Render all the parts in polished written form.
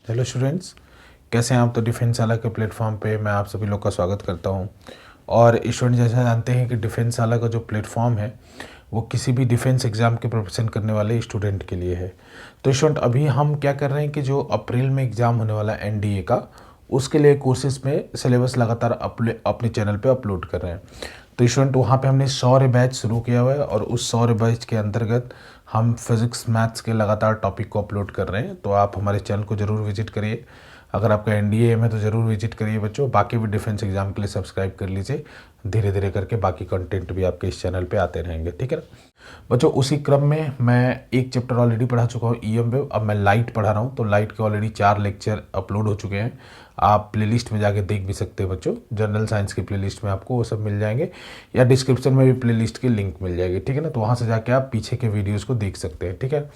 Hello students, कैसे हैं आप। तो डिफेंस वाला के प्लेटफॉर्म पे मैं आप सभी लोग का स्वागत करता हूं। और स्टूडेंट जैसा जानते हैं कि डिफेंस वाला का जो प्लेटफॉर्म है वो किसी भी डिफेंस एग्ज़ाम के प्रिपरेशन करने वाले स्टूडेंट के लिए है। तो स्टूडेंट अभी हम क्या कर रहे हैं कि जो अप्रैल में एग्ज़ाम होने वाला है एनडीए का, उसके लिए कोर्सेज में सिलेबस लगातार अपने चैनल पे अपलोड कर रहे हैं। तो स्टूडेंट वहाँ पे हमने 100 बैच शुरू किया हुआ है और उस 100 बैच के अंतर्गत हम फिज़िक्स मैथ्स के लगातार टॉपिक को अपलोड कर रहे हैं। तो आप हमारे चैनल को ज़रूर विजिट करिए। अगर आपका एनडीए एम है तो ज़रूर विजिट करिए बच्चों। बाकी भी डिफेंस एग्जाम के लिए सब्सक्राइब कर लीजिए। धीरे धीरे करके बाकी कंटेंट भी आपके इस चैनल पे आते रहेंगे, ठीक है ना बच्चों। उसी क्रम में मैं एक चैप्टर ऑलरेडी पढ़ा चुका हूँ ईएम वेव, अब मैं लाइट पढ़ा रहा हूँ। तो लाइट के ऑलरेडी 4 लेक्चर अपलोड हो चुके हैं। आप प्लेलिस्ट में जाके देख भी सकते हैं बच्चों। जनरल साइंस की प्लेलिस्ट में आपको वो सब मिल जाएंगे या डिस्क्रिप्शन में भी प्लेलिस्ट की लिंक मिल जाएगी, ठीक है ना। तो वहाँ से जाके आप पीछे के वीडियोस को देख सकते हैं, ठीक है।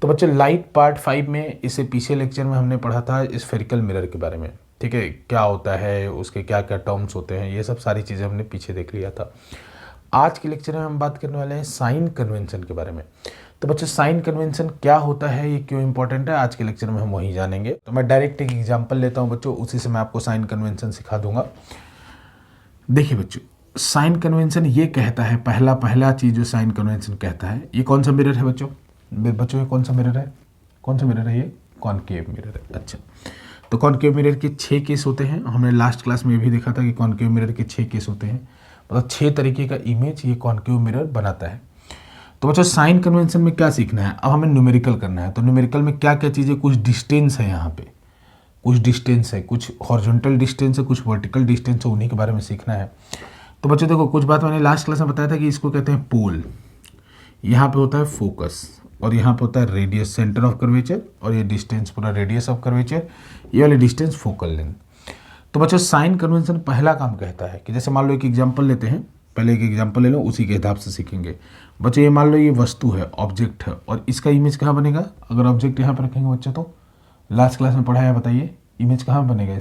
तो बच्चों लाइट पार्ट 5 में इससे पीछे लेक्चर में हमने पढ़ा था स्फेरिकल मिरर के बारे में, ठीक है। क्या होता है, उसके क्या क्या टर्म्स होते हैं, ये सब सारी चीज़ें हमने पीछे देख लिया था। आज के लेक्चर में हम बात करने वाले हैं साइन कन्वेंशन के बारे में। तो बच्चों साइन कन्वेंशन क्या होता है, ये क्यों इंपॉर्टेंट है, आज के लेक्चर में हम वही जानेंगे। तो मैं डायरेक्ट एक एग्जांपल लेता हूं बच्चों, उसी से मैं आपको साइन कन्वेंशन सिखा दूंगा। देखिए बच्चों, साइन कन्वेंशन ये कहता है, पहला चीज जो साइन कन्वेंशन कहता है, ये कौन सा मिरर है बच्चों। बच्चों ये कौन सा मिरर है, कौन सा मिरर है, ये कॉनकेव मिरर है। अच्छा, तो कॉनकेव मिरर के 6 केस होते हैं। हमने लास्ट क्लास में भी देखा था कि कॉनकेव मिरर के 6 केस होते हैं, मतलब 6 तरीके का इमेज ये कॉनकेव मिरर बनाता है। तो बच्चों साइन कन्वेंशन में क्या सीखना है, अब हमें न्यूमेरिकल करना है। तो न्यूमेरिकल में क्या क्या चीज़ें, कुछ डिस्टेंस है, यहाँ पे कुछ डिस्टेंस है, कुछ हॉरिजॉन्टल डिस्टेंस है, कुछ वर्टिकल डिस्टेंस है, उन्हीं के बारे में सीखना है। तो बच्चों देखो, कुछ बात मैंने लास्ट क्लास में बताया था कि इसको कहते हैं पोल। यहाँ पे होता है फोकस और यहाँ पे होता है रेडियस, सेंटर ऑफ कर्वेचर, और ये डिस्टेंस पूरा रेडियस ऑफ कर्वेचर, ये वाली डिस्टेंस फोकल लेंथ। तो बच्चों साइन कन्वेंशन पहला काम कहता है कि जैसे मान लो एक एग्जांपल लेते हैं, पहले एक एग्जांपल ले लो, उसी के हिसाब से सीखेंगे बच्चों। ये मान लो ये वस्तु है, ऑब्जेक्ट है, और इसका इमेज कहाँ बनेगा। अगर ऑब्जेक्ट यहाँ पर रखेंगे बच्चों, तो लास्ट क्लास में पढ़ा है, बताइए इमेज कहाँ बनेगा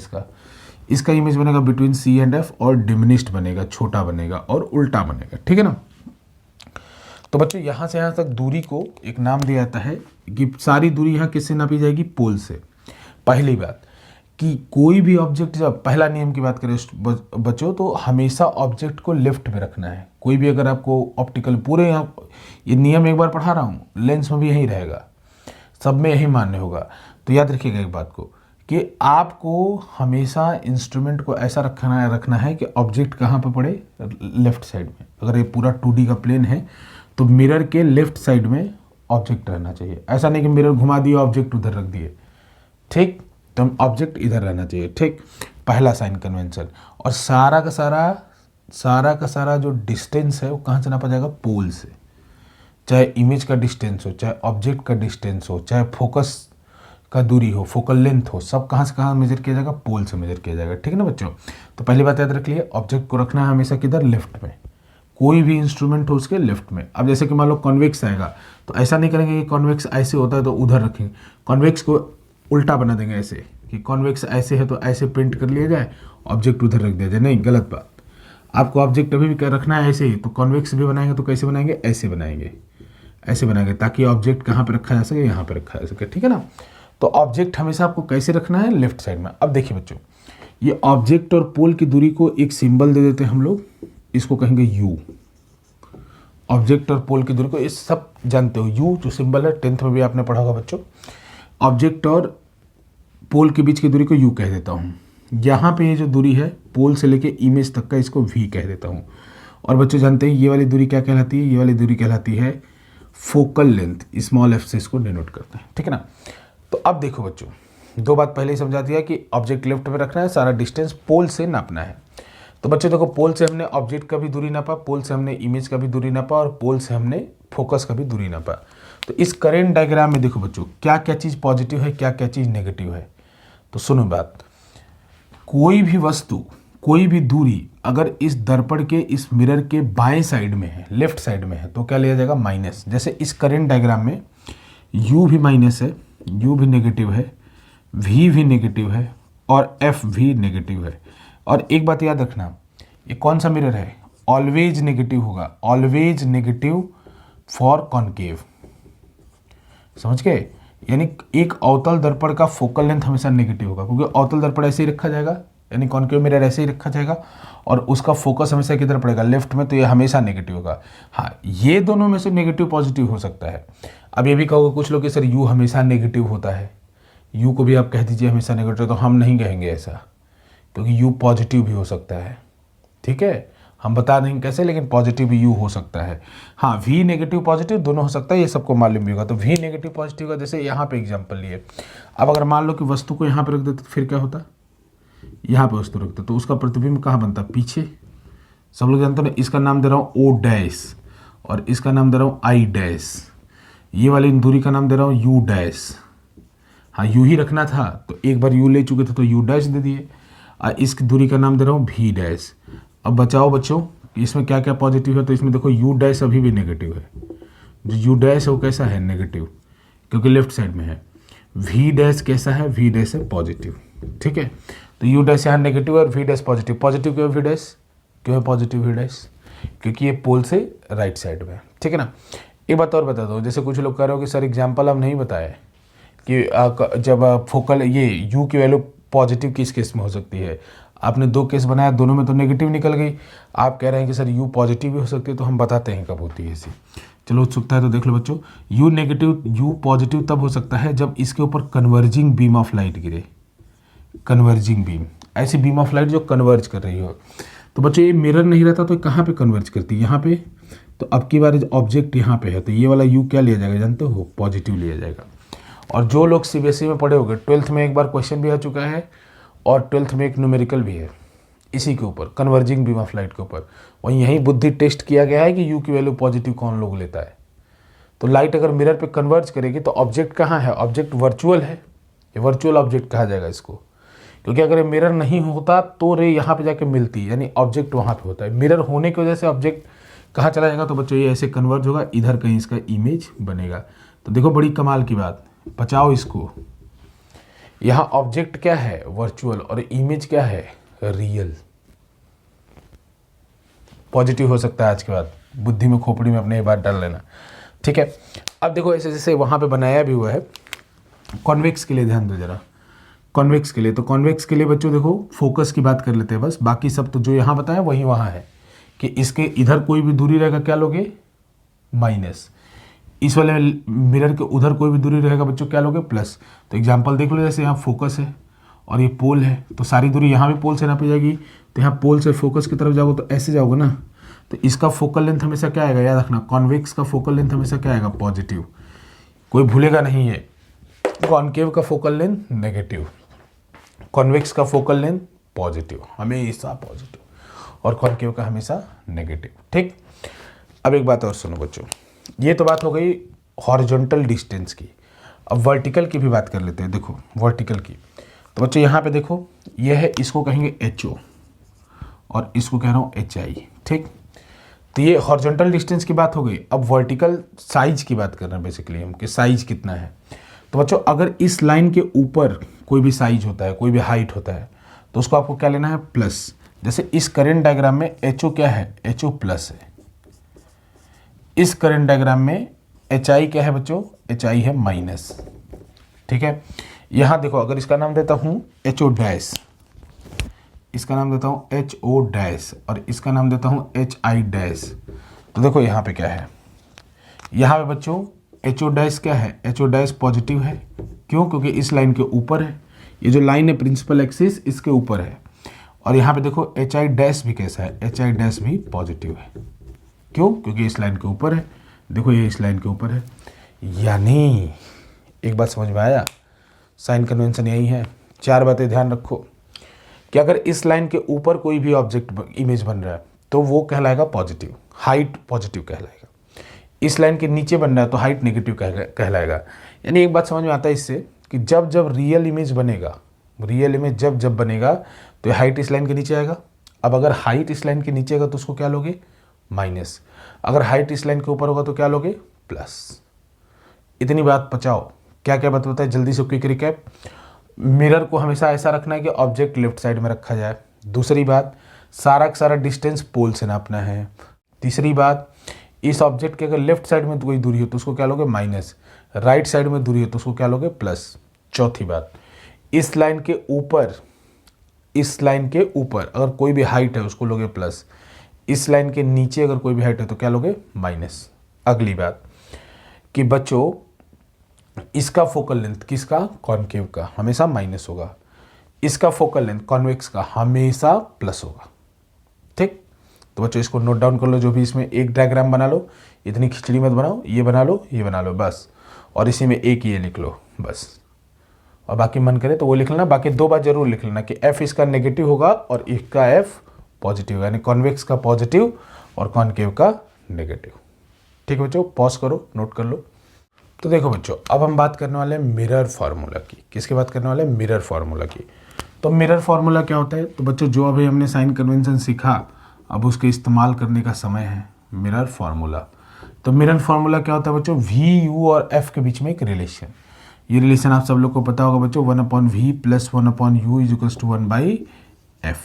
इसका इमेज बनेगा बिटवीन सी एंड एफ, और डिमिनिश्ड बनेगा, छोटा बनेगा और उल्टा बनेगा, ठीक है ना। तो बच्चों यहाँ से यहाँ तक दूरी को एक नाम दिया जाता है कि सारी दूरी यहाँ किससे नापी जाएगी, पोल से। पहली बात कि कोई भी ऑब्जेक्ट, जब पहला नियम की बात करें बच्चों, तो हमेशा ऑब्जेक्ट को लेफ्ट में रखना है। कोई भी अगर आपको ऑप्टिकल पूरे यहाँ, ये नियम एक बार पढ़ा रहा हूँ, लेंस में भी यही रहेगा, सब में यही मान्य होगा। तो याद रखिएगा एक बात को कि आपको हमेशा इंस्ट्रूमेंट को ऐसा रखना है कि ऑब्जेक्ट कहाँ पर पड़े, लेफ्ट साइड में। अगर ये पूरा 2D का प्लेन है तो मिरर के लेफ्ट साइड में ऑब्जेक्ट रहना चाहिए। ऐसा नहीं कि मिरर घुमा दिए ऑब्जेक्ट उधर रख दिए, ठीक। तो ऑब्जेक्ट इधर रहना चाहिए, ठीक। पहला साइन कन्वेंशन। और सारा का सारा जो डिस्टेंस है वो कहाँ से नापा जाएगा, पोल से। चाहे इमेज का डिस्टेंस हो, चाहे ऑब्जेक्ट का डिस्टेंस हो, चाहे फोकस का दूरी हो, फोकल लेंथ हो, सब कहाँ से कहाँ मेजर किया जाएगा, पोल से मेजर किया जाएगा, ठीक है ना बच्चों। तो पहली बात याद रख लिए, ऑब्जेक्ट को रखना है हमेशा किधर, लेफ्ट में। कोई भी इंस्ट्रूमेंट हो उसके लेफ्ट में। अब जैसे कि मान लो कॉन्वेक्स आएगा, तो ऐसा नहीं करेंगे कि कॉन्वेक्स ऐसे होता है तो उधर रखेंगे, कॉन्वेक्स को उल्टा बना देंगे ऐसे कि कॉन्वेक्स ऐसे है तो ऐसे प्रिंट कर लिया जाए, ऑब्जेक्ट उधर रख दिया जाए। नहीं, गलत बात। आपको ऑब्जेक्ट अभी भी रखना है ऐसे ही, तो कॉन्वेक्स भी बनाएंगे तो कैसे बनाएंगे, ऐसे बनाएंगे, ऐसे बनाएंगे, ताकि ऑब्जेक्ट कहाँ पे रखा जा सके, यहाँ पे रखा जा सके, ठीक है ना। तो ऑब्जेक्ट हमेशा आपको कैसे रखना है, लेफ्ट साइड में। अब देखिए बच्चों, ये ऑब्जेक्ट और पोल की दूरी को एक सिंबल दे देते हैं हम लोग, इसको कहेंगे यू। ऑब्जेक्ट और पोल की दूरी को, ये सब जानते हो, यू जो सिंबल है, 10th में भी आपने पढ़ा होगा बच्चों। ऑब्जेक्ट और पोल के बीच की दूरी को यू कह देता हूँ। यहाँ पे ये जो दूरी है पोल से लेके इमेज तक का, इसको वी कह देता हूँ। और बच्चों जानते हैं ये वाली दूरी क्या कहलाती है, ये वाली दूरी कहलाती है फोकल लेंथ, स्मॉल एफ से इसको डिनोट करते हैं, ठीक है ना। तो अब देखो बच्चों, दो बात पहले ही समझा दिया कि ऑब्जेक्ट लेफ्ट में रखना है, सारा डिस्टेंस पोल से नापना है। तो बच्चों देखो, पोल से हमने ऑब्जेक्ट का भी दूरी नापा, पोल से हमने इमेज का भी दूरी नापा, और पोल से हमने फोकस का भी दूरी नापा। तो इस करेंट डायग्राम में देखो बच्चों, क्या क्या चीज़ पॉजिटिव है, क्या क्या चीज़ नेगेटिव है। तो सुनो बात, कोई भी वस्तु, कोई भी दूरी अगर इस दर्पण के, इस मिरर के बाएं साइड में है, लेफ्ट साइड में है, तो क्या लिया जाएगा, माइनस। जैसे इस करेंट डायग्राम में u भी माइनस है, u भी नेगेटिव है, v भी नेगेटिव है, और f भी नेगेटिव है। और एक बात याद रखना, ये कौन सा मिरर है, ऑलवेज नेगेटिव होगा, ऑलवेज नेगेटिव फॉर कॉनकेव, समझ गए। यानी एक अवतल दर्पण का फोकल लेंथ हमेशा नेगेटिव होगा, क्योंकि अवतल दर्पण ऐसे ही रखा जाएगा, यानी कॉन्केव मिरर ऐसे ही रखा जाएगा और उसका फोकस हमेशा किधर पड़ेगा, लेफ्ट में, तो ये हमेशा नेगेटिव होगा। हाँ, ये दोनों में से नेगेटिव पॉजिटिव हो सकता है। अब ये भी कहोगे कुछ लोग कि सर यू हमेशा नेगेटिव होता है, यू को भी आप कह दीजिए हमेशा नेगेटिव, तो हम नहीं कहेंगे ऐसा, क्योंकि यू पॉजिटिव भी हो सकता है। ठीक है, हम बता देंगे कैसे, लेकिन पॉजिटिव भी यू हो सकता है। हाँ, वी नेगेटिव पॉजिटिव दोनों हो सकता है, ये सबको मालूम भी होगा। तो वी नेगेटिव पॉजिटिव का जैसे यहाँ पे एग्जांपल लिए, अब अगर मान लो कि वस्तु को यहाँ पे रख देते तो फिर क्या होता, यहाँ पे वस्तु रखते तो उसका प्रतिबिंब कहाँ बनता, पीछे। सब लोग जानते हैं, इसका नाम दे रहा हूँ ओ डैश और इसका नाम दे रहा हूँ आई डैश, ये वाली दूरी का नाम दे रहा हूँ यू डैश। हाँ, यू ही रखना था तो एक बार यू ले चुके थे तो यू डैश दे दिए, और इस दूरी का नाम दे रहा हूँ भी डैश। अब बचाओ बच्चों, इसमें क्या क्या पॉजिटिव है, तो इसमें देखो यू डैश अभी भी नेगेटिव है, जो यू डैश है वो कैसा है, नेगेटिव, क्योंकि लेफ्ट साइड में है। वी डैश कैसा है, वी डैश है पॉजिटिव। ठीक है, तो यू डैश यहाँ नेगेटिव और वी डैश पॉजिटिव। पॉजिटिव क्यों है वी डैश, क्यों है पॉजिटिव वी डैश, क्योंकि ये पोल से राइट साइड में है। ठीक है ना। एक बात और बता दो, जैसे कुछ लोग कह रहे हो कि सर एग्जाम्पल हम नहीं बताए कि जब फोकल ये यू की वैल्यू पॉजिटिव किस केस में हो सकती है। आपने 2 केस बनाया, दोनों में तो नेगेटिव निकल गई। आप कह रहे हैं कि सर यू पॉजिटिव भी हो सकती है, तो हम बताते हैं कब होती है ऐसी। चलो उत्सुकता है तो देख लो बच्चों, यू नेगेटिव यू पॉजिटिव तब हो सकता है जब इसके ऊपर कन्वर्जिंग बीम ऑफ लाइट गिरे। कन्वर्जिंग बीम, ऐसी बीम ऑफ लाइट जो कन्वर्ज कर रही हो। तो बच्चों ये मिरर नहीं रहता तो कहाँ पे कन्वर्ज करती है, यहाँ पे। तो अब की बार ऑब्जेक्ट यहाँ पे है तो ये वाला यू क्या लिया जाएगा जानते हो, पॉजिटिव लिया जाएगा। और जो लोग सीबीएसई में पढ़े होंगे, 12th में एक बार क्वेश्चन भी आ चुका है और 12th में एक न्यूमेरिकल भी है इसी के ऊपर, कन्वर्जिंग बीम ऑफ लाइट के ऊपर। वहीं यही बुद्धि टेस्ट किया गया है कि यू की वैल्यू पॉजिटिव कौन लोग लेता है। तो लाइट अगर मिरर पे कन्वर्ज करेगी तो ऑब्जेक्ट कहाँ है, ऑब्जेक्ट वर्चुअल है, ये वर्चुअल ऑब्जेक्ट कहा जाएगा इसको, क्योंकि अगर मिरर नहीं होता तो रे यहाँ पे जाके मिलती है, यानी ऑब्जेक्ट वहाँ पे होता है। मिरर होने की वजह से ऑब्जेक्ट कहाँ चला जाएगा, तो बच्चों ये ऐसे कन्वर्ज होगा, इधर कहीं इसका इमेज बनेगा। तो देखो बड़ी कमाल की बात, बचाओ इसको। यहाँ ऑब्जेक्ट क्या है, वर्चुअल, और इमेज क्या है, रियल। पॉजिटिव हो सकता है आज के बाद, बुद्धि में खोपड़ी में अपने ये बात डाल लेना। ठीक है, अब देखो ऐसे जैसे वहाँ पे बनाया भी हुआ है कॉन्वेक्स के लिए, ध्यान दो जरा कॉन्वेक्स के लिए। तो कॉन्वेक्स के लिए बच्चों देखो फोकस की बात कर लेते हैं बस, बाकी सब तो जो यहाँ बताया वही वहाँ है कि इसके इधर कोई भी दूरी रहेगा क्या लोगे, माइनस। इस वाले मिरर के उधर कोई भी दूरी रहेगा बच्चों क्या लोगे, प्लस। तो एग्जांपल देख लो, जैसे यहाँ फोकस है और ये पोल है, तो सारी दूरी यहाँ भी पोल से नापी जाएगी। तो यहाँ पोल से फोकस की तरफ जाओगे तो ऐसे जाओगे ना, तो इसका फोकल लेंथ हमेशा क्या आएगा, याद रखना, कॉन्वेक्स का फोकल लेंथ हमेशा क्या आएगा, पॉजिटिव। कोई भूलेगा नहीं है, कॉन्केव का फोकल लेंथ नेगेटिव, कॉन्वेक्स का फोकल लेंथ पॉजिटिव, हमेशा पॉजिटिव, और कॉन्केव का हमेशा नेगेटिव। ठीक, अब एक बात और सुनो बच्चों, ये तो बात हो गई हॉरिजॉन्टल डिस्टेंस की। अब वर्टिकल की भी बात कर लेते हैं। देखो वर्टिकल की, तो बच्चों यहाँ पे देखो ये है, इसको कहेंगे HO और इसको कह रहा हूँ HI। ठीक, तो ये हॉरिजॉन्टल डिस्टेंस की बात हो गई। अब वर्टिकल साइज की बात कर रहे हैं बेसिकली हम, कि साइज कितना है। तो बच्चों अगर इस लाइन के ऊपर कोई भी साइज होता है, कोई भी हाइट होता है, तो उसको आपको क्या लेना है, प्लस। जैसे इस करंट डायग्राम में HO क्या है, HO प्लस है। इस करंट डायग्राम में HI क्या है बच्चों, HI है माइनस। ठीक है, यहाँ देखो अगर इसका नाम देता हूँ HO डैश, इसका नाम देता हूँ HO डैश और इसका नाम देता हूँ HI डैश, तो देखो यहाँ पे क्या है, यहाँ पे बच्चों HO डैश क्या है, HO डैश पॉजिटिव है। क्यों, क्योंकि इस लाइन के ऊपर है, ये जो लाइन है प्रिंसिपल एक्सिस इसके ऊपर है। और यहाँ पे देखो HI डैश भी कैसा है, HI डैश भी पॉजिटिव है। क्यों, क्योंकि इस लाइन के ऊपर है। देखो ये इस लाइन के ऊपर है, यानी एक बात समझ में आया, साइन कन्वेंशन यही है। 4 बातें ध्यान रखो कि अगर इस लाइन के ऊपर कोई भी ऑब्जेक्ट इमेज बन रहा है तो वो कहलाएगा पॉजिटिव, हाइट पॉजिटिव कहलाएगा। इस लाइन के नीचे बन रहा है तो हाइट नेगेटिव कहलाएगा। यानी एक बात समझ में आता है इससे कि जब जब रियल इमेज बनेगा, रियल इमेज जब जब बनेगा तो हाइट इस लाइन के नीचे आएगा। अब अगर हाइट इस लाइन के नीचे आएगा तो उसको क्या लोगे, माइनस। अगर हाइट इस लाइन के ऊपर होगा तो क्या लोगे, प्लस। इतनी बात बचाओ। क्या क्या बात होता है, जल्दी से क्विक रिकैप। मिरर को हमेशा ऐसा रखना है कि ऑब्जेक्ट लेफ्ट साइड में रखा जाए। दूसरी बात, सारा का सारा डिस्टेंस पोल से नापना है। तीसरी बात, इस ऑब्जेक्ट के अगर लेफ्ट साइड में कोई दूरी हो तो उसको क्या लोगे माइनस, राइट साइड में दूरी हो तो उसको क्या लोगे प्लस। चौथी बात, इस लाइन के ऊपर अगर कोई भी हाइट है उसको लोगे प्लस, इस लाइन के नीचे अगर कोई भी हाइट है तो क्या लोगे माइनस। अगली बात कि बच्चों इसका फोकल लेंथ, किसका, कॉनकेव का, हमेशा माइनस होगा, इसका फोकल लेंथ कॉन्वेक्स का हमेशा प्लस होगा। ठीक, तो बच्चों इसको नोट डाउन कर लो, जो भी इसमें एक डायग्राम बना लो, इतनी खिचड़ी मत बनाओ, ये बना लो बस, और इसी में एक ये लिख लो बस, और बाकी मन करे तो वो लिख लेना। बाकी 2 बार जरूर लिख लेना कि एफ इसका नेगेटिव होगा और इसका एफ पॉजिटिव होगा, यानी कॉन्वेक्स का पॉजिटिव और कॉनकेव का नेगेटिव। ठीक है बच्चों, पॉज करो, नोट कर लो। तो देखो बच्चों, अब हम बात करने वाले हैं मिरर फार्मूला की। किसकी बात करने वाले हैं, मिरर फार्मूला की। तो मिरर फार्मूला क्या होता है, तो बच्चों जो अभी हमने साइन कन्वेंशन सीखा, अब उसके इस्तेमाल करने का समय है मिरर फार्मूला। तो मिरर फार्मूला क्या होता है बच्चों, वी यू और एफ के बीच में एक रिलेशन। ये रिलेशन आप सब लोग को पता होगा बच्चों, 1/v + 1/u = 1/f।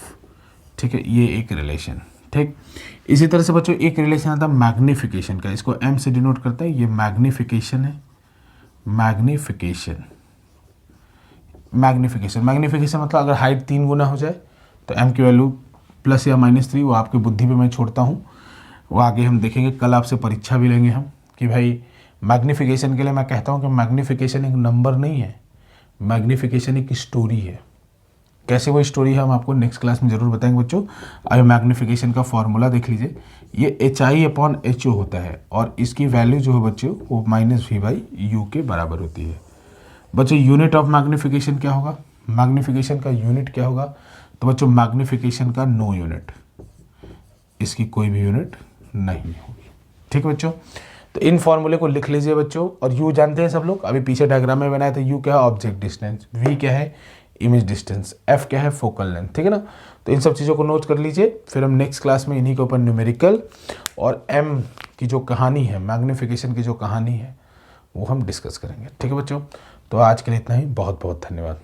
ठीक है, ये एक रिलेशन। ठीक, इसी तरह से बच्चों एक रिलेशन आता है मैग्निफिकेशन का, इसको m से डिनोट करता है, ये मैग्निफिकेशन है। मैग्निफिकेशन मतलब अगर हाइट 3 गुना हो जाए तो m की वैल्यू प्लस या -3, वो आपकी बुद्धि पे मैं छोड़ता हूँ, वो आगे हम देखेंगे। कल आपसे परीक्षा भी लेंगे हम कि भाई मैग्निफिकेशन के लिए मैं कहता हूँ कि मैग्निफिकेशन एक नंबर नहीं है, मैग्निफिकेशन एक स्टोरी है। कैसे वो स्टोरी है हम आपको नेक्स्ट क्लास में जरूर बताएंगे बच्चों। अभी मैग्निफिकेशन का फॉर्मूला देख लीजिए, ये HI/HO होता है और इसकी वैल्यू जो है बच्चों वो -v/u के बराबर होती है। बच्चों यूनिट ऑफ मैग्निफिकेशन क्या होगा, मैग्निफिकेशन का यूनिट क्या होगा, तो बच्चों मैग्निफिकेशन का नो यूनिट, इसकी कोई भी यूनिट नहीं होगी। ठीक है बच्चों, तो इन फॉर्मूले को लिख लीजिए बच्चों। और यू जानते हैं सब लोग, अभी पीछे डायग्राम में बनाया था, यू क्या है ऑब्जेक्ट डिस्टेंस, वी क्या है इमेज डिस्टेंस, एफ क्या है फोकल लेंथ। ठीक है ना, तो इन सब चीज़ों को नोट कर लीजिए। फिर हम नेक्स्ट क्लास में इन्हीं के ऊपर न्यूमेरिकल और एम की जो कहानी है, मैग्निफिकेशन की जो कहानी है, वो हम डिस्कस करेंगे। ठीक है बच्चों, तो आज के लिए इतना ही, बहुत बहुत धन्यवाद।